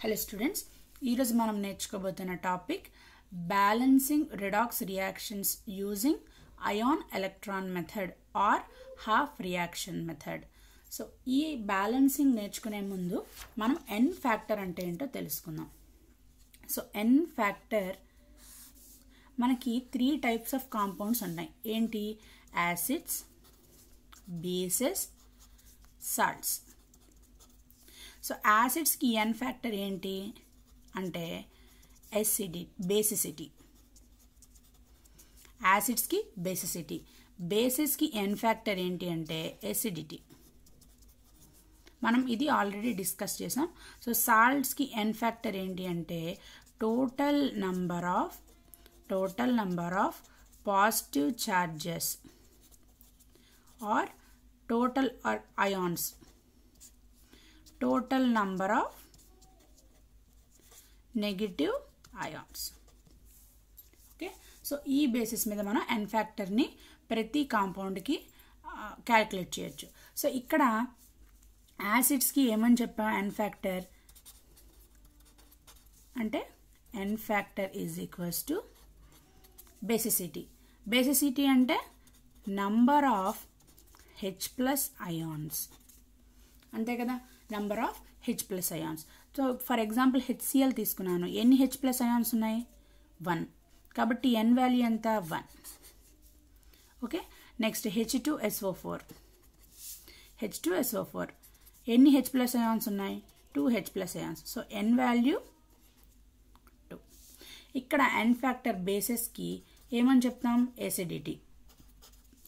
Hello students, ఈరోజు మనం నేర్చుకోబోతున్న topic balancing redox reactions using ion electron method or half reaction method. So ఈ balancing నేర్చుకునే ముందు మనం ఎన్ ఫ్యాక్టర్ అంటే ఏంటో తెలుసుకుందాం. సో ఎన్ ఫ్యాక్టర్ మనకి 3 టైప్స్ ఆఫ్ కాంపౌండ్స్ ఉన్నాయి. ఏంటి? Acids, bases, salts. సో యాసిడ్స్కి ఎన్ ఫ్యాక్టర్ ఏంటి అంటే బేసిసిటీ. యాసిడ్స్కి బేసిసిటీ. బేసిస్కి ఎన్ ఫ్యాక్టర్ ఏంటి అంటే ఎసిడిటీ. మనం ఇది ఆల్రెడీ డిస్కస్ చేసాం. సో సాల్ట్స్కి ఎన్ ఫ్యాక్టర్ ఏంటి అంటే total number of positive charges or total ions. Total number of negative ions. Okay, so ఈ బేసిస్ మీద మనం ఎన్ ఫ్యాక్టర్ని ప్రతి కాంపౌండ్కి క్యాలిక్యులేట్ చేయొచ్చు. సో ఇక్కడ యాసిడ్స్కి ఏమని చెప్పాం? ఎన్ ఫ్యాక్టర్ అంటే n factor is equals to basicity. Basicity అంటే నంబర్ ఆఫ్ H+ ions, అంతే కదా, number of H+ ions. So for example HCl తీసుకున్నాను. ఎన్ని H+ ions ఉన్నాయి? 1. కాబట్టి ఎన్ వాల్యూ ఎంత? 1. Okay, next H2SO4. ఎన్ని H+ ions ఉన్నాయి? 2 H+ ions. సో ఎన్ వాల్యూ 2. ఇక్కడ ఎన్ ఫ్యాక్టర్ బేసెస్కి ఏమని చెప్తాం? ఎసిడిటీ.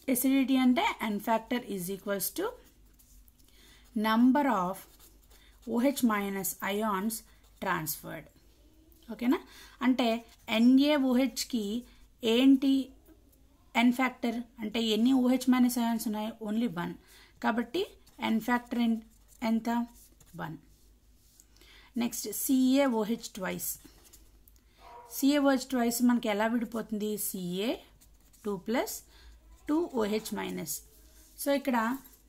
ఎసిడిటీ అంటే n factor is equals to number of OH- ions transferred. ఓకేనా? అంటే NaOHకి ఏంటి ఎన్ ఫ్యాక్టర్ అంటే ఎన్ని OH- ions ఉన్నాయి? ఓన్లీ 1. కాబట్టి ఎన్ ఫ్యాక్టర్ ఎంత? 1. Next CaOH twice. CaOH twice మనకి ఎలా విడిపోతుంది? Ca2+ 2OH-. సో ఇక్కడ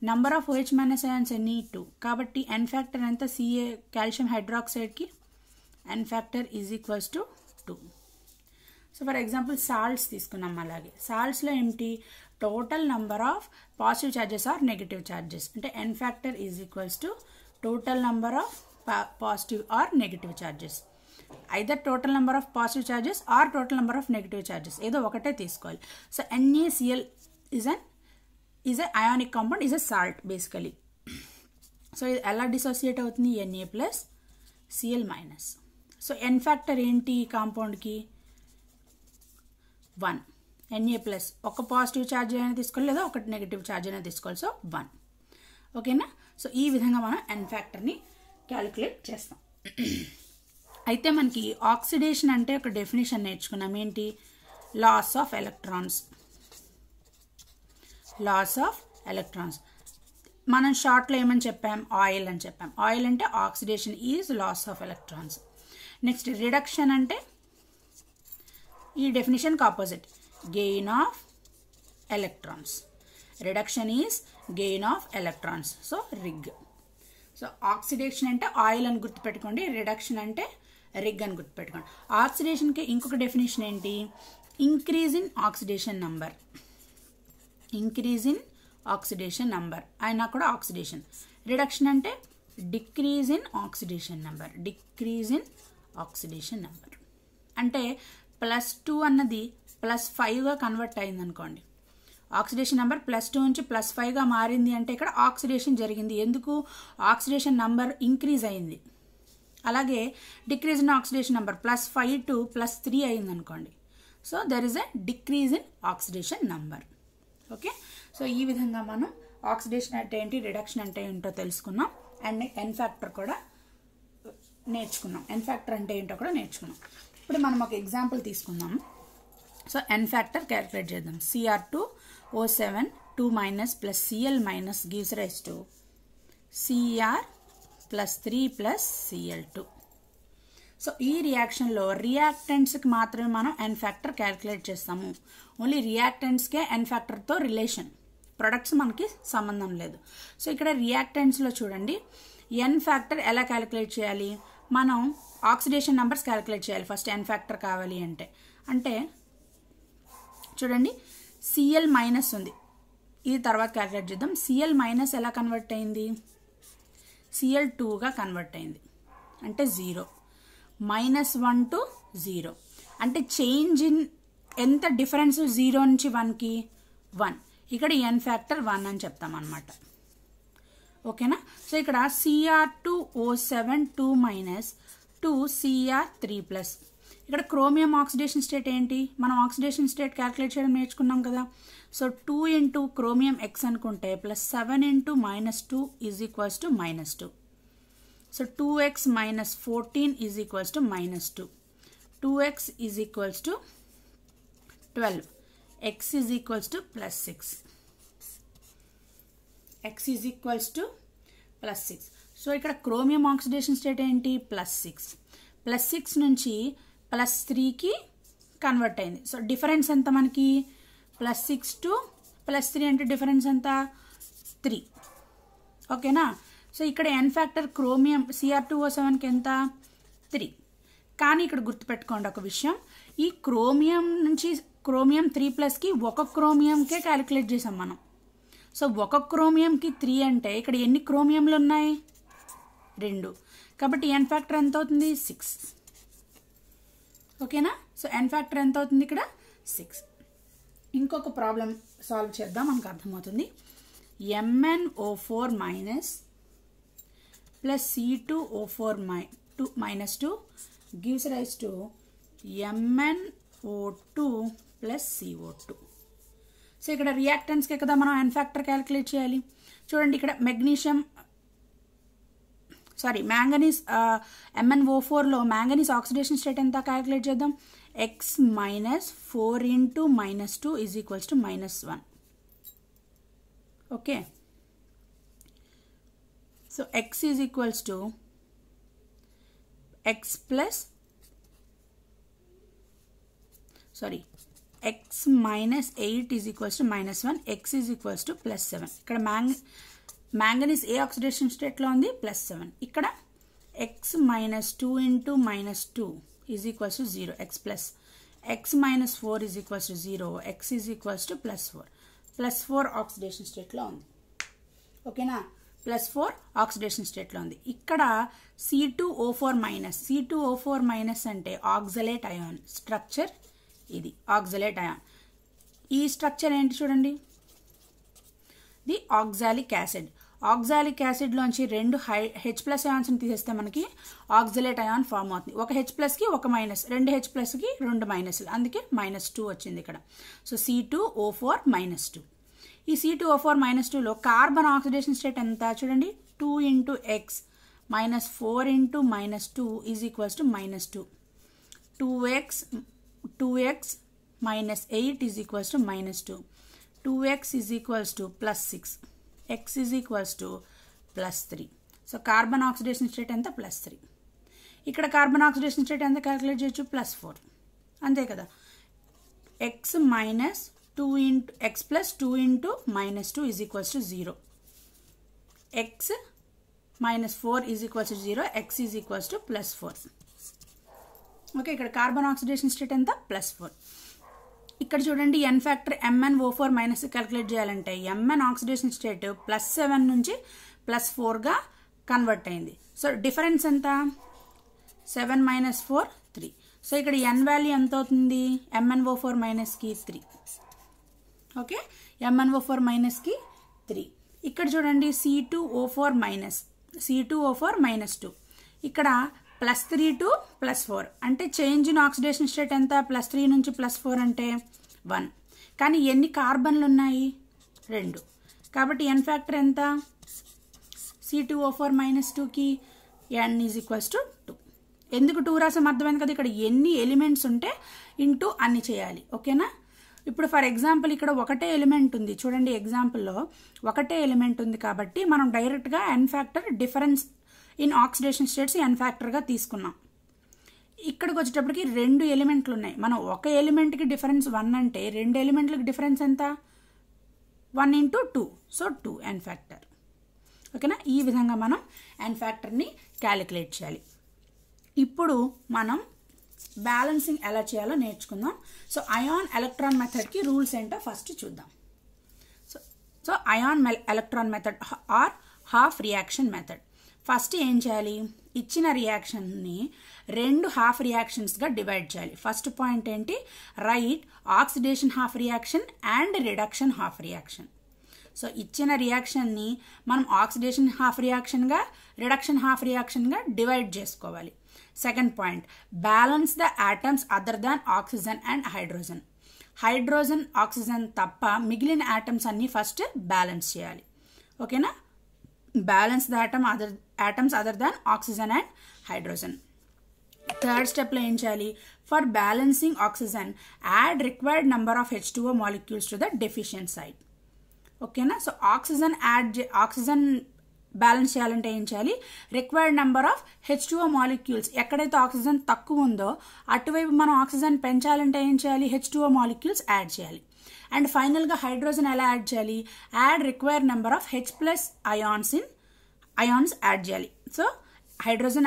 నంబర్ ఆఫ్ OH- ions ఎన్ని? 2. కాబట్టి ఎన్ ఫ్యాక్టర్ ఎంత? Ca కాల్షియం హైడ్రాక్సైడ్కి n factor is equals to 2. So for example salts తీసుకున్నాం. అలాగే సాల్ట్స్లో ఏమిటి? Total number of positive charges or negative charges. అంటే n factor is equals to total number of positive or negative charges. Either total number of positive charges or total number of negative charges, ఏదో ఒకటే తీసుకోవాలి. So NaCl is a ionic compound, is a salt basically. So ఇది ఎలా dissociate అవుతుంది? Na+Cl-. So ఎన్ factor ఏంటి ఈ కాంపౌండ్కి? 1. Na+, ఒక positive charge అయినా తీసుకోవాలి లేదా ఒక నెగిటివ్ ఛార్జ్ అయినా తీసుకోవాలి. సో 1. ఓకేనా? సో ఈ విధంగా మనం ఎన్ ఫ్యాక్టర్ని క్యాలిక్యులేట్ చేస్తాం. అయితే మనకి ఆక్సిడేషన్ అంటే ఒక డెఫినేషన్ నేర్చుకున్నాం. ఏంటి? Loss of electrons. మనం షార్ట్లో ఏమని చెప్పాం? ఆయిల్ అని చెప్పాం. ఆయిల్ అంటే oxidation is loss of electrons. Next reduction అంటే ఈ డెఫినేషన్కి opposite, gain of electrons. Reduction is gain of electrons. So rig. So oxidation అంటే ఆయిల్ అని గుర్తుపెట్టుకోండి, రిడక్షన్ అంటే రిగ్ అని గుర్తుపెట్టుకోండి. ఆక్సిడేషన్కి ఇంకొక డెఫినేషన్ ఏంటి? Increase in oxidation number. అయినా కూడా ఆక్సిడేషన్. రిడక్షన్ అంటే డిక్రీజ్ ఇన్ ఆక్సిడేషన్ నెంబర్. అంటే +2 అన్నది +5గా కన్వర్ట్ అయింది అనుకోండి. ఆక్సిడేషన్ నెంబర్ +2 నుంచి +5గా మారింది అంటే ఇక్కడ ఆక్సిడేషన్ జరిగింది. ఎందుకు? ఆక్సిడేషన్ నంబర్ ఇంక్రీజ్ అయింది. అలాగే decrease in oxidation number +5 to +3 అయింది అనుకోండి. So there is a decrease in oxidation number. Okay, so ఈ విధంగా మనం ఆక్సిడేషన్ అంటే ఏంటి, రిడక్షన్ అంటే ఏంటో తెలుసుకున్నాం. అండ్ ఎన్ ఫ్యాక్టర్ కూడా నేర్చుకున్నాం. ఎన్ ఫ్యాక్టర్ అంటే ఏంటో కూడా నేర్చుకున్నాం. ఇప్పుడు మనం ఒక ఎగ్జాంపుల్ తీసుకుందాం. సో ఎన్ ఫ్యాక్టర్ క్యాలిక్యులేట్ చేద్దాం. Cr2O7 2- + Cl- gives rise to Cr+3 + Cl2. So ఈ రియాక్షన్లో రియాక్టెంట్స్కి మాత్రమే మనం ఎన్ ఫ్యాక్టర్ క్యాలిక్యులేట్ చేస్తాము. ఓన్లీ రియాక్టెంట్స్కే ఎన్ ఫ్యాక్టర్తో రిలేషన్, ప్రొడక్ట్స్ మనకి సంబంధం లేదు. సో ఇక్కడ రియాక్టెంట్స్లో చూడండి, ఎన్ ఫ్యాక్టర్ ఎలా క్యాలిక్యులేట్ చేయాలి? మనం ఆక్సిడేషన్ నెంబర్స్ క్యాలిక్యులేట్ చేయాలి ఫస్ట్ n ఫ్యాక్టర్ కావాలి అంటే చూడండి Cl మైనస్ ఉంది, ఇది తర్వాత క్యాలిక్యులేట్ చేద్దాం. Cl మైనస్ ఎలా కన్వర్ట్ అయింది, Cl2గా కన్వర్ట్ అయింది అంటే 0, -1 to 0 అంటే చేంజ్ ఇన్ ఎంత డిఫరెన్స్ 0 నుంచి 1కి 1. ఇక్కడ n ఫ్యాక్టర్ 1 అని చెప్తాం అన్నమాట. ఓకేనా. సో ఇక్కడ Cr2O7 2 మైనస్ 2Cr3+. ఇక్కడ క్రోమియం ఆక్సిడేషన్ స్టేట్ ఏంటి, మనం ఆక్సిడేషన్ స్టేట్ క్యాలిక్యులేట్ చేయడం నేర్చుకున్నాం కదా. సో 2 ఇంటూ క్రోమియం x అనుకుంటే plus 7 into -2 is equals to -2. So 2x minus 14 is equals to -2. 2x is equals to 12. X is equals to +6. X is equals to +6. So ఇక్కడ chromium oxidation state ఏంటి, +6. +6 నుంచి +3కి convert అయింది. So difference ఎంత మనకి, +6 to +3 అంటే difference ఎంత, 3. ఓకేనా. సో ఇక్కడ n ఫ్యాక్టర్ క్రోమియం Cr2O7కి ఎంత, 3. కానీ ఇక్కడ గుర్తుపెట్టుకోండి ఒక విషయం, ఈ క్రోమియం నుంచి క్రోమియం 3+కి ఒక క్రోమియంకే క్యాలిక్యులేట్ చేసాం మనం. సో ఒక క్రోమియంకి 3 అంటే ఇక్కడ ఎన్ని క్రోమియంలు ఉన్నాయి, 2. కాబట్టి n ఫ్యాక్టర్ ఎంత అవుతుంది, 6. ఓకేనా. సో n ఫ్యాక్టర్ ఎంత అవుతుంది ఇక్కడ, 6. ఇంకొక ప్రాబ్లం సాల్వ్ చేద్దాం, మనకు అర్థమవుతుంది. MnO4 minus plus C2O4 minus 2 gives rise to MnO2 plus CO2. So ఇక్కడ రియాక్టెంట్స్కే కదా మనం n ఫ్యాక్టర్ క్యాలిక్యులేట్ చేయాలి. చూడండి ఇక్కడ మ్యాంగనీస్ MnO4లో మ్యాంగనీస్ ఆక్సిడేషన్ స్టేట్ ఎంత క్యాలిక్యులేట్ చేద్దాం. x minus 4 into -2 is equals to -1. Okay. So x is equals to x minus 8 is equals to -1. X is equals to +7. ఇక్కడ manganese ఏ oxidation స్టేట్లో ఉంది, +7. ఇక్కడ x minus 2 into -2 is equals to 0. x minus 4 is equals to 0. x is equals to +4. +4 oxidation స్టేట్లో ఉంది. ఓకేనా. +4 oxidation స్టేట్లో ఉంది. ఇక్కడ C2O4 మైనస్ అంటే ఆక్సలేట్ అయాన్ స్ట్రక్చర్, ఇది ఆక్సలేట్ అయాన్. ఈ స్ట్రక్చర్ ఏంటి చూడండి, ది ఆక్సాలిక్ యాసిడ్. ఆక్సాలిక్ యాసిడ్లోంచి 2 H+ అయాన్స్ని తీసేస్తే మనకి ఆక్సలేట్ అయాన్ ఫామ్ అవుతుంది. ఒక H+కి ఒక మైనస్, 2 H+కి 2 మైనస్లు, అందుకే -2 వచ్చింది ఇక్కడ. So C2O4 -2. ఈ C2O4 -2లో కార్బన్ ఆక్సిడేషన్ స్టేట్ ఎంత చూడండి, 2 into x minus 4 into -2 is equals to -2. 2x minus 8 is equals to -2. 2x is equals to +6. x is equals to +3. So carbon oxidation state ఎంత, +3. ఇక్కడ కార్బన్ ఆక్సిడేషన్ స్టేట్ ఎంత calculate చేయొచ్చు, +4. అంతే కదా. x plus 2 into -2 is equals to 0. x minus 4 is equals to 0. x is equals to +4. Okay. ఇక్కడ carbon oxidation state ఎంత, +4. ఇక్కడ చూడండి n factor MnO4 minus calculate చేయాలంటే Mn ఆక్సిడేషన్ స్టేట్ +7 నుంచి +4గా కన్వర్ట్ అయింది. సో డిఫరెన్స్ ఎంత, 7 minus 4 3. సో ఇక్కడ n value ఎంత అవుతుంది, MnO4 మైనస్కి 3. ఓకే. MnO4 మైనస్కి 3. ఇక్కడ చూడండి C2O4 మైనస్ 2. ఇక్కడ +3 to +4 అంటే చేంజ్ ఇన్ ఆక్సిడేషన్ స్టేట్ ఎంత, +3 నుంచి +4 అంటే 1. కానీ ఎన్ని కార్బన్లు ఉన్నాయి, 2. కాబట్టి n ఫ్యాక్టర్ ఎంత, C2O4 -2కి n ఈజ్ ఈక్వల్స్ టు 2. ఎందుకు 2 రాసాం అర్థమైంది కదా, ఇక్కడ ఎన్ని ఎలిమెంట్స్ ఉంటే ఇంటూ అన్ని చేయాలి. ఓకేనా. ఇప్పుడు ఫర్ ఎగ్జాంపుల్ ఇక్కడ ఒకటే ఎలిమెంట్ ఉంది చూడండి, ఎగ్జాంపుల్లో ఒకటే ఎలిమెంట్ ఉంది కాబట్టి మనం డైరెక్ట్గా n factor difference in oxidation states n ఫ్యాక్టర్గా తీసుకున్నాం. ఇక్కడికి వచ్చేటప్పటికి 2 ఎలిమెంట్లు ఉన్నాయి, మనం ఒక ఎలిమెంట్కి డిఫరెన్స్ 1 అంటే 2 ఎలిమెంట్లకి డిఫరెన్స్ ఎంత, 1 into 2. So 2 n factor. ఓకేనా. ఈ విధంగా మనం n ఫ్యాక్టర్ని క్యాలిక్యులేట్ చేయాలి. ఇప్పుడు మనం బ్యాలెన్సింగ్ ఎలా చేయాలో నేర్చుకుందాం. సో అయాన్ ఎలక్ట్రాన్ మెథడ్కి రూల్స్ ఏంటో ఫస్ట్ చూద్దాం. So ion electron method or half reaction method. First ఏం చేయాలి, ఇచ్చిన రియాక్షన్ని 2 హాఫ్ రియాక్షన్స్గా డివైడ్ చేయాలి. ఫస్ట్ పాయింట్ ఏంటి, right oxidation half reaction and reduction half reaction. So ఇచ్చిన రియాక్షన్ని మనం ఆక్సిడేషన్ హాఫ్ రియాక్షన్గా, రిడక్షన్ హాఫ్ రియాక్షన్గా డివైడ్ చేసుకోవాలి. Second point, balance the atoms other than oxygen and hydrogen. Hydrogen, oxygen తప్ప మిగిలిన ఆటమ్స్ అన్నీ ఫస్ట్ బ్యాలెన్స్ చేయాలి. ఓకేనా, balance the atoms other than oxygen and hydrogen. Third స్టెప్లో ఏం చేయాలి, for balancing oxygen add required number of H2O molecules to the deficient side. ఓకేనా, so oxygen balance చేయాలంటే ఏం చేయాలి, required number of H2O molecules, ఎక్కడైతే ఆక్సిజన్ తక్కువ ఉందో అటువైపు మనం ఆక్సిజన్ పెంచాలంటే ఏం చేయాలి, H2O మాలిక్యూల్స్ యాడ్ చేయాలి. అండ్ ఫైనల్గా హైడ్రోజన్ ఎలా యాడ్ చేయాలి, add required number of H+ ions add చేయాలి. సో హైడ్రోజన్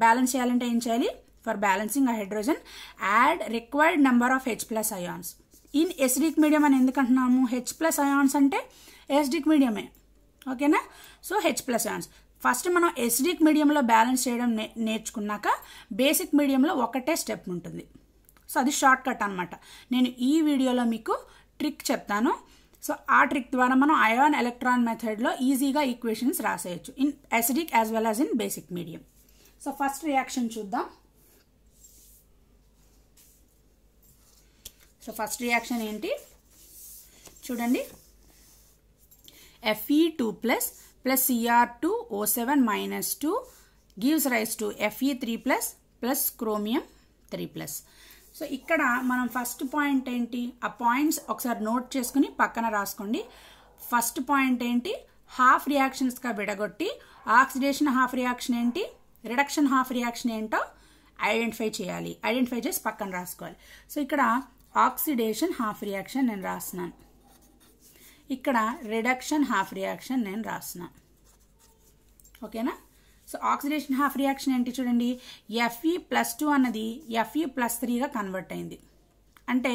బ్యాలెన్స్ చేయాలంటే ఏం చేయాలి, for balancing hydrogen add required number of H+ ions. In acidic medium అని ఎందుకు అంటున్నాము, H+ అయాన్స్ అంటే ఎసిడిక్ మీడియమే. ఓకేనా, సో H+ అయాన్స్. ఫస్ట్ మనం ఎసిడిక్ మీడియంలో బ్యాలెన్స్ చేయడం నేర్చుకున్నాక బేసిక్ మీడియంలో ఒకటే స్టెప్ ఉంటుంది. సో అది షార్ట్ కట్ అనమాట. నేను ఈ వీడియోలో మీకు ట్రిక్ చెప్తాను. సో ఆ ట్రిక్ ద్వారా మనం అయాన్ ఎలక్ట్రాన్ మెథడ్లో ఈజీగా ఈక్వేషన్స్ రాసేయచ్చు in acidic as well as in basic medium. So first reaction చూద్దాం. సో ఫస్ట్ రియాక్షన్ ఏంటి చూడండి, Fe2+ plus Cr2O7 - 2 gives rise to Fe3+ plus chromium 3+. So ఇక్కడ మనం ఫస్ట్ పాయింట్ ఏంటి, ఆ పాయింట్స్ ఒకసారి నోట్ చేసుకుని పక్కన రాసుకోండి. ఫస్ట్ పాయింట్ ఏంటి, హాఫ్ రియాక్షన్స్గా విడగొట్టి ఆక్సిడేషన్ హాఫ్ రియాక్షన్ ఏంటి, రిడక్షన్ హాఫ్ రియాక్షన్ ఏంటో ఐడెంటిఫై చేయాలి. ఐడెంటిఫై చేసి పక్కన రాసుకోవాలి. సో ఇక్కడ ఆక్సిడేషన్ హాఫ్ రియాక్షన్ నేను రాస్తున్నాను, ఇక్కడ రిడక్షన్ హాఫ్ రియాక్షన్ నేను రాస్తున్నాను. ఓకేనా, సో ఆక్సిడేషన్ హాఫ్ రియాక్షన్ ఏంటి చూడండి, Fe+2 అన్నది Fe+3గా కన్వర్ట్ అయింది. అంటే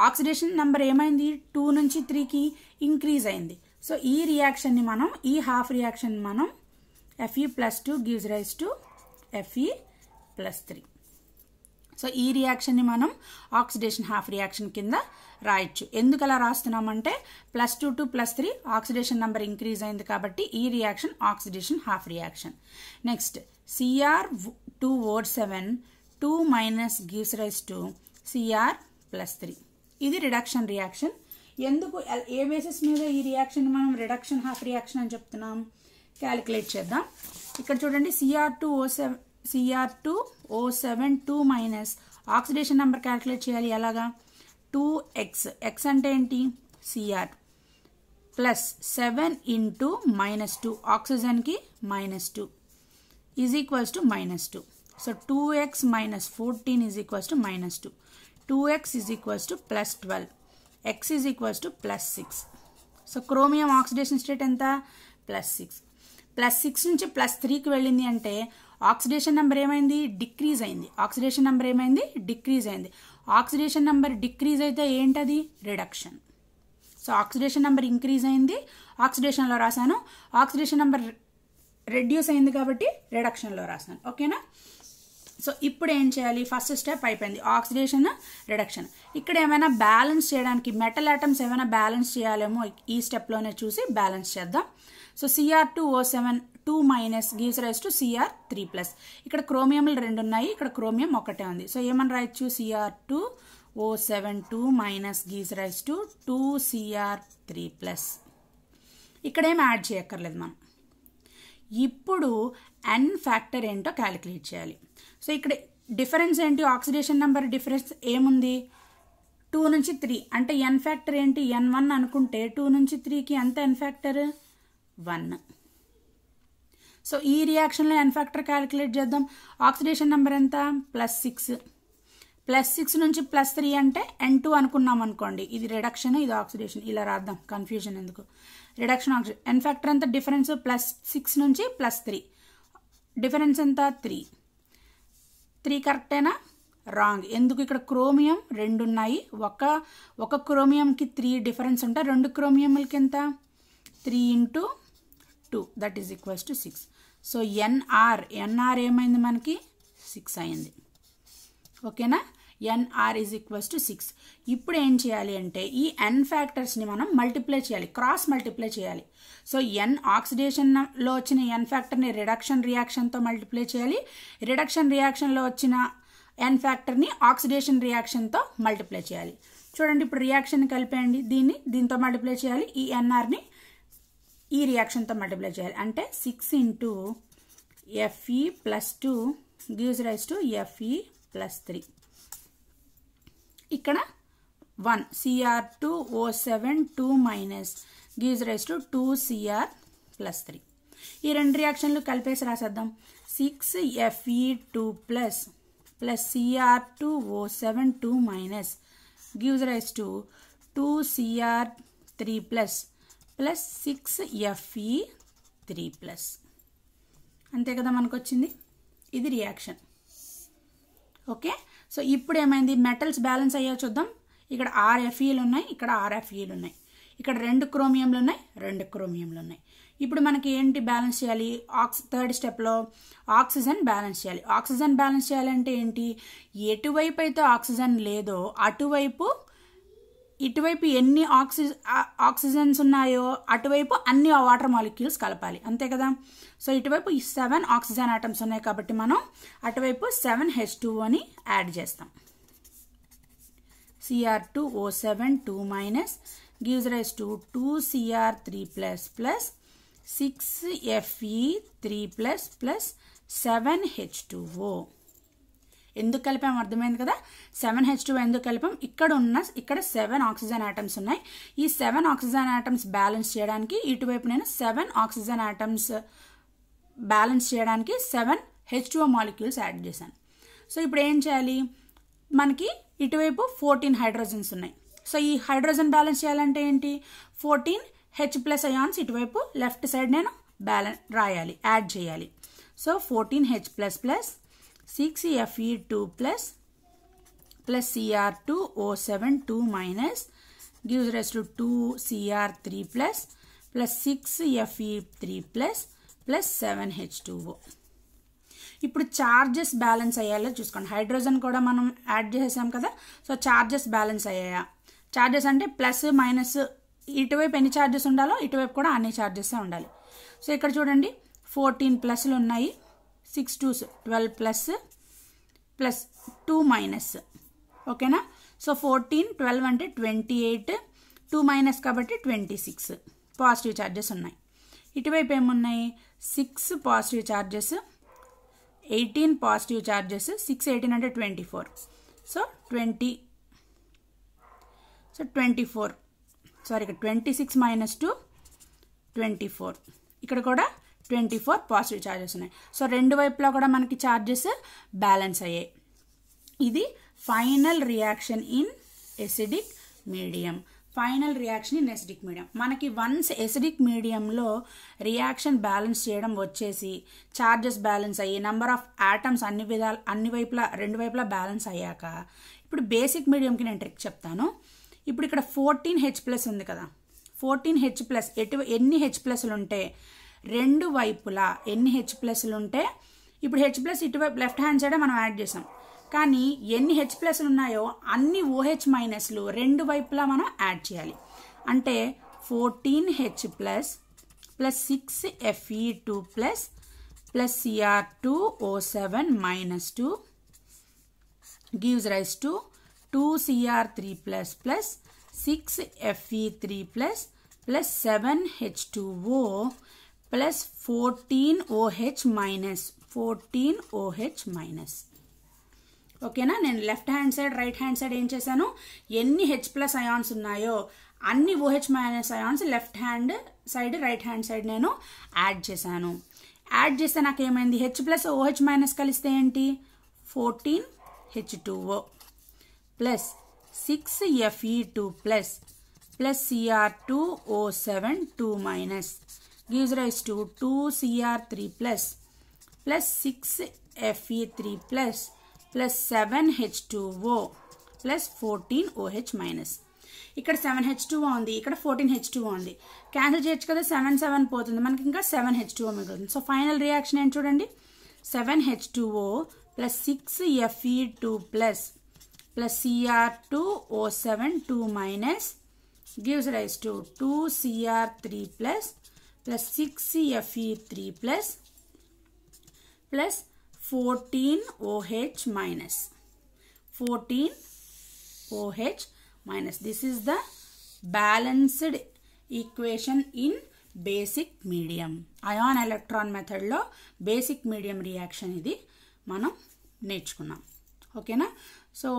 ఆక్సిడేషన్ నెంబర్ ఏమైంది, 2 నుంచి 3కి ఇంక్రీజ్ అయింది. సో ఈ రియాక్షన్ని మనం, ఈ హాఫ్ రియాక్షన్ మనం Fe+2 gives rise to Fe+3. So ఈ రియాక్షన్ని మనం ఆక్సిడేషన్ హాఫ్ రియాక్షన్ కింద రాయొచ్చు. ఎందుకు అలా రాస్తున్నామంటే +2 to +3 ఆక్సిడేషన్ నెంబర్ ఇంక్రీజ్ అయింది కాబట్టి ఈ reaction oxidation half reaction. Next Cr2O7 2- gives rise to Cr+3. ఇది రిడక్షన్ రియాక్షన్. ఎందుకు, ఏ బేసిస్ మీద ఈ రియాక్షన్ మనం రిడక్షన్ హాఫ్ రియాక్షన్ అని చెప్తున్నాం, క్యాలిక్యులేట్ చేద్దాం. ఇక్కడ చూడండి, Cr2O7 2- ఆక్సిడేషన్ నెంబర్ క్యాలిక్యులేట్ చేయాలి. ఎలాగా, 2x, x అంటే ఏంటి Cr, plus 7 × -2 ఆక్సిజన్కి -2 is equals to -2. So 2x - 14 is equals to -2. 2x is equals to +12, x is equals to +6. So chromium oxidation state ఎంత, +6. +6 నుంచి +3కి వెళ్ళింది అంటే ఆక్సిడేషన్ నెంబర్ ఏమైంది, డిక్రీజ్ అయింది. ఆక్సిడేషన్ నెంబర్ ఏమైంది, డిక్రీజ్ అయింది. ఆక్సిడేషన్ నెంబర్ డిక్రీజ్ అయితే ఏంటది, reduction. So oxidation number increase అయింది, ఆక్సిడేషన్లో రాశాను. ఆక్సిడేషన్ నెంబర్ రెడ్యూస్ అయింది కాబట్టి రిడక్షన్లో రాశాను. ఓకేనా, సో ఇప్పుడు ఏం చేయాలి, ఫస్ట్ స్టెప్ అయిపోయింది, ఆక్సిడేషన్ రిడక్షన్. ఇక్కడ ఏమైనా బ్యాలెన్స్ చేయడానికి మెటల్ ఆటమ్స్ ఏమైనా బ్యాలెన్స్ చేయాలేమో ఈ స్టెప్లోనే చూసి బ్యాలెన్స్ చేద్దాం. So Cr2O7 2- gives rise to Cr3+. ఇక్కడ క్రోమియంలు 2 ఉన్నాయి, ఇక్కడ క్రోమియం ఒకటే ఉంది. సో ఏమని రాయొచ్చు, Cr2O7 2- gives rise to 2Cr3+. ఇక్కడ ఏం యాడ్ చేయక్కర్లేదు మనం. ఇప్పుడు N ఫ్యాక్టర్ ఏంటో క్యాలిక్యులేట్ చేయాలి. సో ఇక్కడ డిఫరెన్స్ ఏంటి, ఆక్సిడేషన్ నెంబర్ డిఫరెన్స్ ఏముంది, 2 నుంచి 3 అంటే N ఫ్యాక్టర్ ఏంటి, N1 అనుకుంటే 2 నుంచి 3కి ఎంత N ఫ్యాక్టర్ 1. సో ఈ రియాక్షన్లో N ఫ్యాక్టర్ క్యాలిక్యులేట్ చేద్దాం. ఆక్సిడేషన్ నెంబర్ ఎంత, +6. +6 నుంచి +3 అంటే N2 అనుకున్నాం అనుకోండి. ఇది రిడక్షన్, ఇది ఆక్సిడేషన్, ఇలా రాద్దాం, కన్ఫ్యూజన్ ఎందుకు. రిడక్షన్ ఆక్సిడేషన్, N ఫ్యాక్టర్ ఎంత డిఫరెన్స్, +6 నుంచి +3 డిఫరెన్స్ ఎంత 3. 3 కరెక్టేనా? రాంగ్. ఎందుకు? ఇక్కడ క్రోమియం 2 ఉన్నాయి. ఒక క్రోమియంకి 3 డిఫరెన్స్ ఉంటాయి. 2 క్రోమియంలకి ఎంత? 3 × 2 that is equals to 6. So N R ఏమైంది మనకి? 6 అయింది. ఓకేనా? N R is equals to 6. ఇప్పుడు ఏం చేయాలి అంటే ఈ ఎన్ ఫ్యాక్టర్స్ని మనం మల్టిప్లై చేయాలి, క్రాస్ మల్టిప్లై చేయాలి. సో ఎన్ ఆక్సిడేషన్లో వచ్చిన ఎన్ ఫ్యాక్టర్ని రిడక్షన్ రియాక్షన్తో మల్టిప్లై చేయాలి. రిడక్షన్ రియాక్షన్లో వచ్చిన ఎన్ ఫ్యాక్టర్ని ఆక్సిడేషన్ రియాక్షన్తో మల్టిప్లై చేయాలి. చూడండి, ఇప్పుడు రియాక్షన్ కలిపేయండి. దీంతో మల్టిప్లై చేయాలి. ఈ ఎన్ఆర్ని ఈ రియాక్షన్తో మల్టిప్లై చేయాలి. అంటే 6 × Fe + 2 gives rise to Fe + 3. ఇక్కడ 1 Cr2O7 2- gives rise to 2Cr + 3. ఈ రెండు రియాక్షన్లు కలిపేసి రాసేద్దాం. 6Fe2 + Cr2O7 2- gives rise to 2Cr3 + 6Fe3+. అంతే కదా మనకు వచ్చింది. ఇది రియాక్షన్. ఓకే, సో ఇప్పుడు ఏమైంది? మెటల్స్ బ్యాలెన్స్ అయ్యా చూద్దాం. ఇక్కడ 6 Feలు ఉన్నాయి, ఇక్కడ 6 Feలు ఉన్నాయి. ఇక్కడ 2 క్రోమియంలు ఉన్నాయి, 2 క్రోమియంలు ఉన్నాయి. ఇప్పుడు మనకి ఏంటి బ్యాలెన్స్ చేయాలి? థర్డ్ స్టెప్లో ఆక్సిజన్ బ్యాలెన్స్ చేయాలి. ఆక్సిజన్ బ్యాలెన్స్ చేయాలంటే ఏంటి? ఎటువైపు అయితే ఆక్సిజన్ లేదో ఇటువైపు ఎన్ని ఆక్సిజన్స్ ఉన్నాయో అటువైపు అన్ని వాటర్ మాలిక్యూల్స్ కలపాలి. అంతే కదా? సో ఇటువైపు 7 ఆక్సిజన్ ఆటమ్స్ ఉన్నాయి కాబట్టి మనం అటువైపు 7H2Oని యాడ్ చేస్తాం. Cr2O7 2- gives rise to 2Cr3 + 6Fe3+ 7H2O. ఎందుకు కలిపాం అర్థమైంది కదా? 7H2O ఎందుకు కలిపాం? ఇక్కడ 7 ఆక్సిజన్ ఆటమ్స్ ఉన్నాయి. ఈ 7 ఆక్సిజన్ ఆటమ్స్ బ్యాలెన్స్ చేయడానికి ఇటువైపు నేను 7 ఆక్సిజన్ ఆటమ్స్ బ్యాలెన్స్ చేయడానికి 7H2O మాలిక్యూల్స్ యాడ్ చేశాను. సో ఇప్పుడు ఏం చేయాలి? మనకి ఇటువైపు 14 హైడ్రోజన్స్ ఉన్నాయి. సో ఈ హైడ్రోజన్ బ్యాలెన్స్ చేయాలంటే ఏంటి? 14H+ అయాన్స్ ఇటువైపు లెఫ్ట్ సైడ్ నేను రాయాలి, యాడ్ చేయాలి. So 14H++ 6Fe2+ Cr2O7 2- gives rise to 2Cr3+ 6Fe3+ 7H2O. ఇప్పుడు చార్జెస్ బ్యాలెన్స్ అయ్యాలో చూసుకోండి. హైడ్రోజన్ కూడా మనం యాడ్ చేసాం కదా. సో చార్జెస్ బ్యాలెన్స్ అయ్యాయా? చార్జెస్ అంటే +- ఇటువైపు ఎన్ని చార్జెస్ ఉండాలో ఇటువైపు కూడా అన్ని చార్జెస్ ఉండాలి. సో ఇక్కడ చూడండి 14 ప్లస్లు ఉన్నాయి, 6 2 12 ప్లస్ 2- ఓకేనా? సో 14 12 అంటే 28, 2- కాబట్టి 26 పాజిటివ్ చార్జెస్ ఉన్నాయి. ఇటువైపు ఏమున్నాయి? 6 పాజిటివ్ చార్జెస్, 18 పాజిటివ్ చార్జెస్, 6 18 అంటే 24. సో 24 సారీ, ఇక్కడ 26 - 2 24. ఇక్కడ కూడా 24 పాజిటివ్ చార్జెస్ ఉన్నాయి. సో రెండు వైపులా కూడా మనకి చార్జెస్ బ్యాలెన్స్ అయ్యాయి. ఇది final reaction in acidic medium. మనకి వన్స్ ఎసిడిక్ మీడియంలో రియాక్షన్ బ్యాలెన్స్ చేయడం వచ్చేసి చార్జెస్ బ్యాలెన్స్ అయ్యి నెంబర్ ఆఫ్ ఆటమ్స్ రెండు వైపులా బ్యాలెన్స్ అయ్యాక ఇప్పుడు బేసిక్ మీడియంకి నేను ట్రిక్ చెప్తాను. ఇప్పుడు ఇక్కడ 14H+ ఉంది కదా. 14H+ ఎన్ని H+లు ఉంటే రెండు వైపులా ఎన్ని H+లు ఉంటే ఇప్పుడు H+ ఇటువైపు లెఫ్ట్ హ్యాండ్ సైడ్ మనం యాడ్ చేసాం. కానీ ఎన్ని H+లు ఉన్నాయో అన్ని OH- రెండు వైపులా మనం యాడ్ చేయాలి. అంటే 14H+ + 6Fe2+ Cr2O7 -2 gives rise to 2Cr3+ 6Fe3+ 7H2O plus 14OH-. ఓకేనా? నేను left hand side right hand side ఏం చేశాను? ఎన్ని H+ అయాన్స్ ఉన్నాయో అన్ని OH- ions left hand side right hand side నేను యాడ్ చేశాను. యాడ్ చేస్తే నాకు ఏమైంది? H+ OH- కలిస్తే ఏంటి? 14H2O plus 6Fe2+ Cr2O7 2- gives rise to 2Cr3+ 6Fe3+ plus 7H2O plus 14OH minus. ఇక్కడ 7H2O ఉంది, ఇక్కడ 14H2O ఉంది. క్యాన్సిల్ చేయొచ్చు కదా, 7 పోతుంది, మనకి ఇంకా 7H2O మిగులుతుంది. సో ఫైనల్ రియాక్షన్ ఏంటి చూడండి, 7H2O plus 6Fe2 plus Cr2O7 2 minus gives rise to 2Cr3 plus 6Fe3 plus 14OH minus 14OH minus. This is the balanced equation in basic medium. Ion electron method lo basic medium reaction ఇది మనం నేర్చుకున్నాం. ఓకేనా? So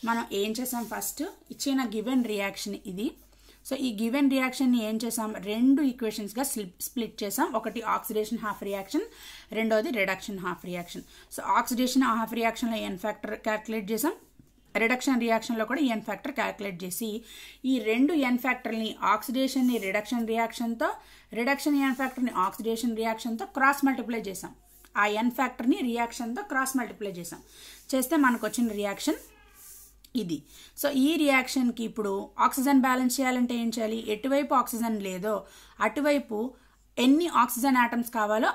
మనం ఏం చేసాం, first ఇచ్చిన given reaction ఇది. So ఈ గివెన్ రియాక్షన్ని ఏం చేసాం, రెండు ఈక్వేషన్స్గా స్ప్లిట్ చేసాం. ఒకటి ఆక్సిడేషన్ హాఫ్ రియాక్షన్, రెండోది reduction half reaction. So oxidation half రియాక్షన్లో ఎన్ ఫ్యాక్టర్ క్యాల్కులేట్ చేసాం, రిడక్షన్ రియాక్షన్లో కూడా ఎన్ ఫ్యాక్టర్ క్యాల్కులేట్ చేసి ఈ రెండు ఎన్ ఫ్యాక్టర్ని ఆక్సిడేషన్ని రిడక్షన్ రియాక్షన్తో, రిడక్షన్ ఎన్ ఫ్యాక్టర్ని ఆక్సిడేషన్ రియాక్షన్తో క్రాస్ మల్టిప్లై చేసాం. ఆ ఎన్ ఫ్యాక్టర్ని రియాక్షన్తో క్రాస్ మల్టిప్లై చేసాం. చేస్తే మనకు వచ్చిన రియాక్షన్ ఇది. సో ఈ రియాక్షన్కి ఇప్పుడు ఆక్సిజన్ బ్యాలెన్స్ చేయాలంటే ఏం చేయాలి, ఎటువైపు ఆక్సిజన్ లేదో అటువైపు ఎన్ని ఆక్సిజన్ ఆటమ్స్ కావాలో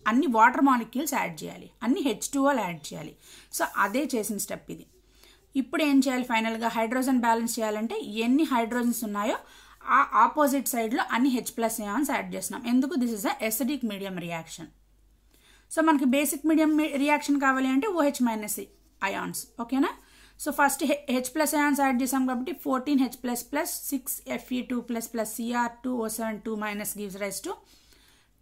అన్ని వాటర్ మాలిక్యూల్స్ యాడ్ చేయాలి, అన్ని H2Oలు యాడ్ చేయాలి. సో అదే చేసిన స్టెప్ ఇది. ఇప్పుడు ఏం చేయాలి, ఫైనల్గా హైడ్రోజన్ బ్యాలెన్స్ చేయాలంటే ఎన్ని హైడ్రోజన్స్ ఉన్నాయో ఆ ఆపోజిట్ సైడ్లో అన్ని H+ అయాన్స్ యాడ్ చేస్తున్నాం. ఎందుకు, this is a acidic medium reaction. So మనకి బేసిక్ మీడియం రియాక్షన్ కావాలి అంటే OH మైనస్ అయాన్స్. ఓకేనా? So first H+ ions add చేసాం కాబట్టి 14H+ plus 6Fe2 plus Cr2O7 2 minus gives rise to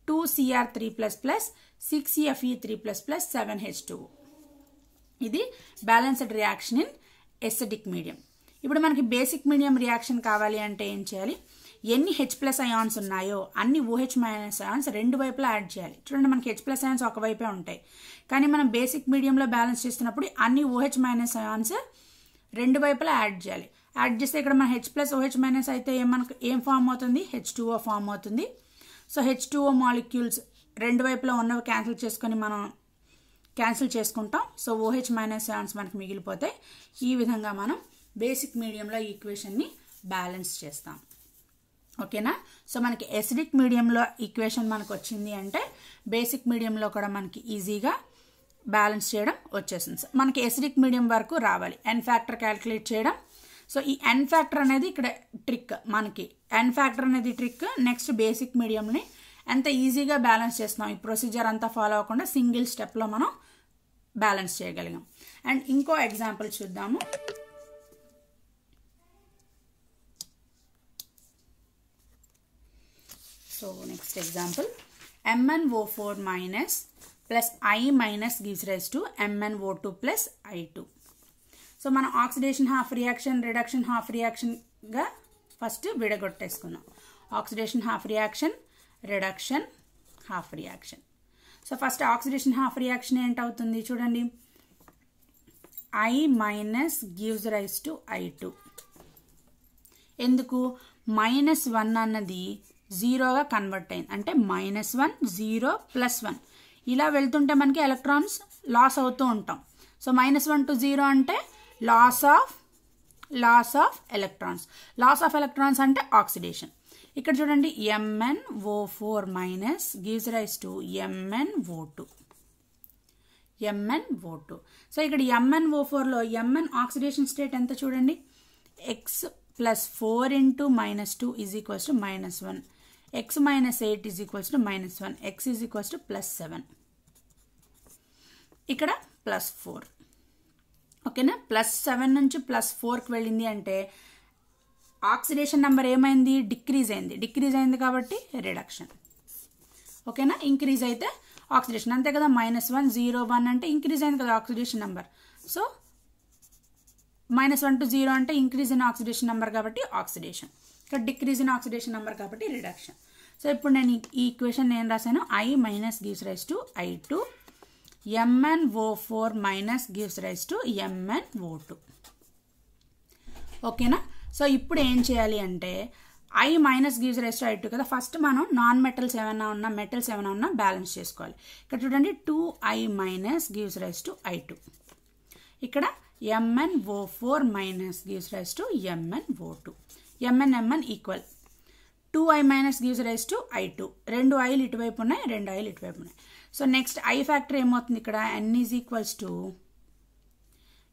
2Cr3 plus 6Fe3 plus 7H2O. ఇది balanced reaction in acidic medium. ఇప్పుడు మనకి basic medium reaction కావాలి అంటే ఏం చేయాలి, ఎన్ని H+ అయాన్స్ ఉన్నాయో అన్ని OH మైనస్ అయాన్స్ రెండు వైపులా యాడ్ చేయాలి. చూడండి, మనకి H+ అయాన్స్ ఒకవైపే ఉంటాయి, కానీ మనం బేసిక్ మీడియంలో బ్యాలెన్స్ చేస్తున్నప్పుడు అన్ని OH మైనస్ అయాన్స్ రెండు వైపులా యాడ్ చేయాలి. యాడ్ చేస్తే ఇక్కడ మన H+ OH మైనస్ అయితే మనకు ఏం ఫామ్ అవుతుంది, H2O ఫామ్ అవుతుంది. సో H2O మాలిక్యూల్స్ రెండు వైపులా ఉన్నవి క్యాన్సిల్ చేసుకుంటాం. సో OH మైనస్ అయాన్స్ మనకు మిగిలిపోతాయి. ఈ విధంగా మనం బేసిక్ మీడియంలో ఈక్వేషన్ని బ్యాలెన్స్ చేస్తాం. ఓకేనా? సో మనకి ఎసిడిక్ మీడియంలో ఈక్వేషన్ మనకు వచ్చింది అంటే బేసిక్ మీడియంలో కూడా మనకి ఈజీగా బ్యాలెన్స్ చేయడం వచ్చేసింది. మనకి ఎసిడిక్ మీడియం వరకు రావాలి, ఎన్ ఫ్యాక్టర్ క్యాల్కులేట్ చేయడం. సో ఈ ఎన్ ఫ్యాక్టర్ అనేది ఇక్కడ ట్రిక్, మనకి ఎన్ ఫ్యాక్టర్ అనేది ట్రిక్. నెక్స్ట్ బేసిక్ మీడియంని ఎంత ఈజీగా బ్యాలెన్స్ చేస్తున్నాం, ఈ ప్రొసీజర్ అంతా ఫాలో అవ్వకుండా సింగిల్ స్టెప్లో మనం బ్యాలెన్స్ చేయగలిగాం. అండ్ ఇంకో ఎగ్జాంపుల్ చూద్దాము. So next example, MnO4 minus plus I minus gives rise to MnO2 plus I2. So మనం oxidation half reaction, reduction half రియాక్షన్గా ఫస్ట్ విడగొట్టేసుకున్నాం. Oxidation half reaction, reduction half reaction. So first oxidation half reaction ఏంటవుతుంది చూడండి, I minus gives rise to I2. ఎందుకు, -1 అన్నది జీరోగా convert అయింది, అంటే -1 0 +1 ఇలా వెళ్తుంటే మనకి ఎలక్ట్రాన్స్ లాస్ అవుతూ ఉంటాం. సో -1 to 0 అంటే loss of electrons. Loss of electrons అంటే ఆక్సిడేషన్. ఇక్కడ చూడండి, MnO4 minus gives rise to MnO2. So ఇక్కడ MnO4లో Mn ఆక్సిడేషన్ స్టేట్ ఎంత చూడండి, X + 4 × -2 is equals to -1, X - 8 is equals to -1, X is equals to +7, ఇక్కడ +4. ఓకేనా? +7 నుంచి +4కి వెళ్ళింది అంటే ఆక్సిడేషన్ నెంబర్ ఏమైంది, డిక్రీజ్ అయింది కాబట్టి రిడక్షన్. ఓకేనా? ఇంక్రీజ్ అయితే ఆక్సిడేషన్, అంతే కదా. -1 0 1 అంటే ఇంక్రీజ్ అయింది కదా ఆక్సిడేషన్ నెంబర్. సో -1 to 0 అంటే ఇంక్రీజ్ ఇన్ ఆక్సిడేషన్ నెంబర్ కాబట్టి ఆక్సిడేషన్, ఇక్కడ డిక్రీజ్ ఇన్ ఆక్సిడేషన్ నెంబర్ కాబట్టి రిడక్షన్. సో ఇప్పుడు నేను ఈ ఈక్వేషన్ నేను రాశాను, I minus gives rise to I2, MnO4 minus gives rise to MnO2. ఓకేనా? సో ఇప్పుడు ఏం చేయాలి అంటే I minus gives rise to I2 కదా. ఫస్ట్ మనం నాన్ మెటల్స్ ఏమైనా ఉన్నా మెటల్స్ ఏమైనా ఉన్నా బ్యాలెన్స్ చేసుకోవాలి. ఇక్కడ చూడండి 2I minus gives rise to I2. ఇక్కడ MnO4 minus gives rise to MnO2. Mn equal 2I minus gives rise to I2. 2 Iలు ఇటువైపు ఉన్నాయి, 2 Iలు ఇటువైపు ఉన్నాయి. సో నెక్స్ట్ I ఫ్యాక్టర్ ఏమవుతుంది ఇక్కడ n ఈజ్ ఈక్వల్స్ టు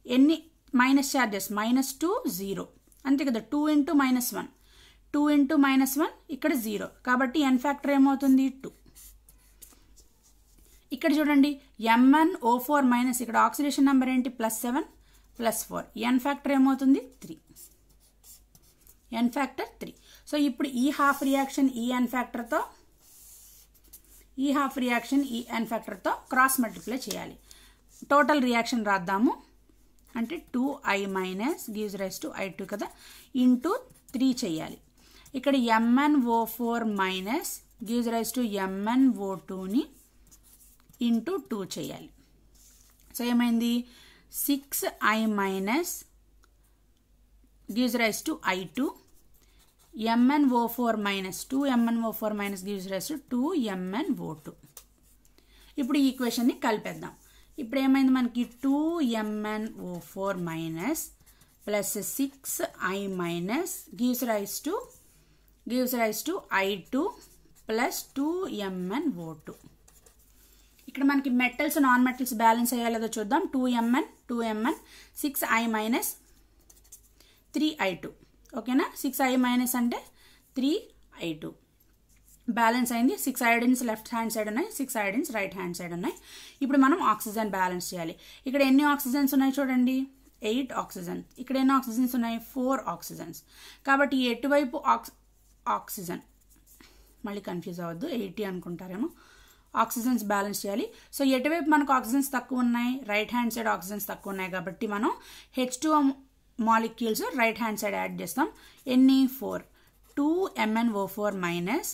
ఎన్ని మైనస్ చార్జెస్ -2 0 అంతే కదా. 2 into -1 2 into -1 ఇక్కడ 0 కాబట్టి n ఫ్యాక్టర్ ఏమవుతుంది 2. ఇక్కడ చూడండి MnO4 మైనస్ ఇక్కడ ఆక్సిడేషన్ నెంబర్ ఏంటి +7 +4 n ఫ్యాక్టర్ ఏమవుతుంది 3. n factor 3. సో ఇప్పుడు ఈ హాఫ్ రియాక్షన్ ఈ n ఫ్యాక్టర్తో క్రాస్ మల్టిప్లై చేయాలి. టోటల్ రియాక్షన్ రాద్దాము. అంటే 2I minus gives rise to I2 కదా ఇంటూ 3 చేయాలి. ఇక్కడ MnO4 minus gives rise to MnO2ని ఇంటూ 2 చేయాలి. సో ఏమైంది 6I minus gives rise to I2 MnO4 minus 2 MnO4 minus gives rise to 2 MnO2. ఇప్పుడు ఈ ఈక్వేషన్ని కలిపేద్దాం. ఇప్పుడు ఏమైంది మనకి 2 MnO4 minus plus 6I minus gives rise to I2 plus 2 MnO2. ఇక్కడ మనకి మెటల్స్ నాన్ మెటల్స్ బ్యాలెన్స్ అయ్యేలేదో చూద్దాం. 2Mn 6I మైనస్ 3I2 ఓకేనా. 6I మైనస్ అంటే 3I2 బ్యాలెన్స్ అయింది. 6 ఐడిన్స్ లెఫ్ట్ హ్యాండ్ సైడ్ ఉన్నాయి, 6 ఐడిన్స్ రైట్ హ్యాండ్ సైడ్ ఉన్నాయి. ఇప్పుడు మనం ఆక్సిజన్ బ్యాలెన్స్ చేయాలి. ఇక్కడ ఎన్ని ఆక్సిజన్స్ ఉన్నాయి చూడండి 8 ఆక్సిజన్. ఇక్కడ ఎన్ని ఆక్సిజన్స్ ఉన్నాయి 4 ఆక్సిజన్స్. కాబట్టి ఎటువైపు ఆక్సిజన్ మళ్ళీ కన్ఫ్యూజ్ అవ్వద్దు 80 అనుకుంటారేమో. ఆక్సిజన్స్ బ్యాలెన్స్ చేయాలి. సో ఎటువైపు మనకు ఆక్సిజన్స్ తక్కువ ఉన్నాయి రైట్ హ్యాండ్ సైడ్ ఆక్సిజన్స్ తక్కువ ఉన్నాయి కాబట్టి మనం H2O molecules right hand side add చేస్తాం. ఎన్ని 4 2 MnO4 minus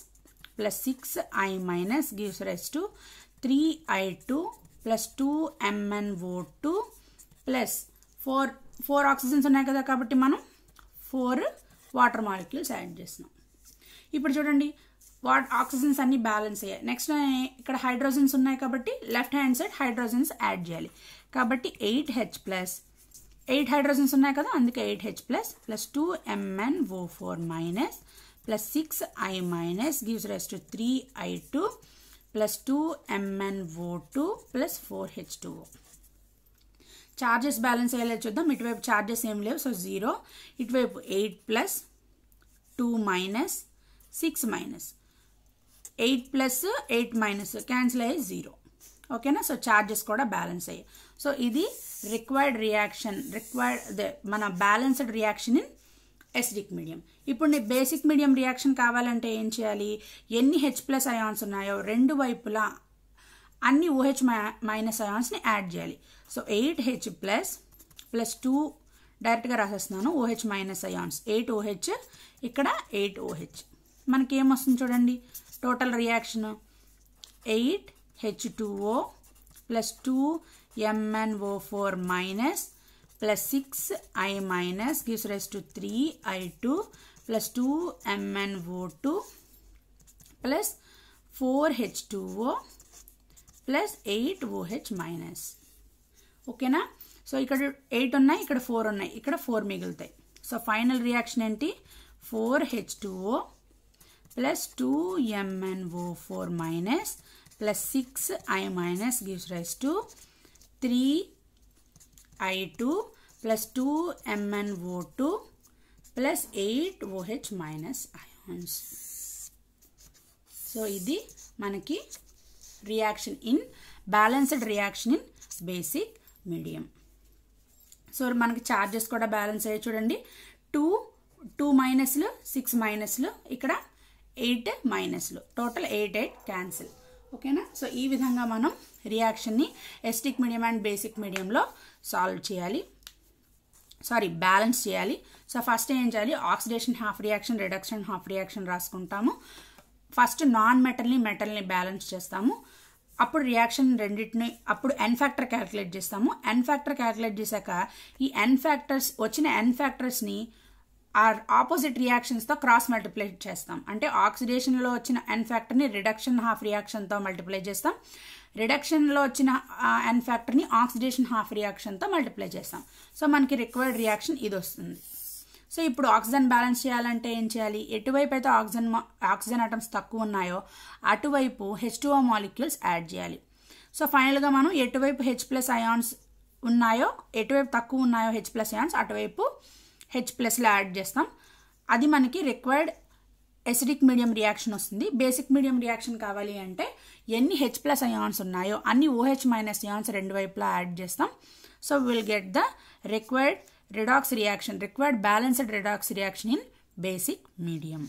plus 6I minus gives rise to 3I2 plus 2 MnO2 plus 4 oxygens ఉన్నాయి కదా కాబట్టి మనం 4 వాటర్ మాలిక్యూల్స్ యాడ్ చేస్తున్నాం. ఇప్పుడు చూడండి ఆక్సిజన్స్ అన్ని బ్యాలెన్స్ అయ్యాయి. నెక్స్ట్ ఇక్కడ హైడ్రోజన్స్ ఉన్నాయి కాబట్టి left hand side hydrogens add చేయాలి. కాబట్టి 8H ప్లస్ 8 హైడ్రోజన్స్ ఉన్నాయి కదా అందుకే 8H plus 2 MnO4 minus plus 6I minus gives rise to 3I2 plus 2 MnO2 plus 4H2O. Charges balance అయ్యేలా చూద్దాం. ఇటువైపు చార్జెస్ ఏం లేవు సో 0. ఇటువైపు 8 plus 2 minus 6 minus 8 plus 8 minus cancel అయ్యి 0 ఓకేనా. సో చార్జెస్ కూడా బ్యాలెన్స్ అయ్యాయి. సో ఇది రిక్వైర్డ్ రియాక్షన్ మన balanced reaction in acidic medium. ఇప్పుడు నీ బేసిక్ మీడియం రియాక్షన్ కావాలంటే ఏం చేయాలి ఎన్ని H+ అయాన్స్ ఉన్నాయో రెండు వైపులా అన్ని OH మైనస్ అయాన్స్ని యాడ్ చేయాలి. సో 8H ప్లస్ 2 డైరెక్ట్గా రాసేస్తున్నాను OH మైనస్ అయాన్స్ 8OH ఇక్కడ 8OH మనకి ఏమొస్తుంది చూడండి total reaction 8H2O plus 2 MnO4 minus plus 6I minus gives rise to 3I2 plus 2 MnO2 plus 4H2O plus 8OH minus ఓకేనా. So ఇక్కడ 8 ఉన్నాయి ఇక్కడ 4 ఉన్నాయి ఇక్కడ 4 మిగులుతాయి. సో ఫైనల్ రియాక్షన్ ఏంటి 4H2O plus 2 MnO4 minus plus 6I minus gives rise to 3I2 plus 2 MnO2 plus 8OH minus ions. So ఇది మనకి reaction in balanced reaction in basic medium. So మనకి చార్జెస్ కూడా బ్యాలెన్స్ అయ్యాయి చూడండి 2 మైనస్లు 6 మైనస్లు ఇక్కడ 8 మైనస్లు టోటల్ 8 క్యాన్సిల్ ఓకేనా. సో ఈ విధంగా మనం రియాక్షన్ని ఎసిడిక్ మీడియం అండ్ బేసిక్ మీడియంలో బ్యాలెన్స్ చేయాలి. సో ఫస్ట్ ఏం చేయాలి oxidation half reaction reduction half reaction రాసుకుంటాము. ఫస్ట్ నాన్ మెటల్ని బ్యాలెన్స్ చేస్తాము. అప్పుడు రియాక్షన్ రెండింటిని అప్పుడు ఎన్ ఫ్యాక్టర్ క్యాలిక్యులేట్ చేస్తాము. ఎన్ ఫ్యాక్టర్ క్యాలిక్యులేట్ చేశాక ఈ ఎన్ ఫ్యాక్టర్స్ వచ్చిన ఎన్ ఫ్యాక్టర్స్ని ఆపోజిట్ రియాక్షన్స్తో క్రాస్ మల్టిప్లై చేస్తాం. అంటే ఆక్సిడేషన్లో వచ్చిన ఎన్ ఫ్యాక్టర్ని రిడక్షన్ హాఫ్ రియాక్షన్తో మల్టిప్లై చేస్తాం. రిడక్షన్లో వచ్చిన ఎన్ ఫ్యాక్టర్ని ఆక్సిడేషన్ హాఫ్ రియాక్షన్తో మల్టిప్లై చేస్తాం. సో మనకి రిక్వైర్డ్ రియాక్షన్ ఇది వస్తుంది. సో ఇప్పుడు ఆక్సిజన్ బ్యాలెన్స్ చేయాలంటే ఏం చేయాలి? ఎటువైపు అయితే ఆక్సిజన్ ఆటమ్స్ తక్కువ ఉన్నాయో అటువైపు H2O మాలిక్యూల్స్ యాడ్ చేయాలి. సో ఫైనల్గా మనం ఎటువైపు H+ అయాన్స్ ఉన్నాయో, ఎటువైపు తక్కువ ఉన్నాయో H+ అయాన్స్ అటువైపు H+లో యాడ్ చేస్తాం. అది మనకి రిక్వైర్డ్ ఎసిడిక్ మీడియం రియాక్షన్ వస్తుంది. బేసిక్ మీడియం రియాక్షన్ కావాలి అంటే ఎన్ని H+ అయాన్స్ ఉన్నాయో అన్ని OH- అయాన్స్ రెండు వైపులా యాడ్ చేస్తాం. So will get the required balanced redox reaction in basic medium.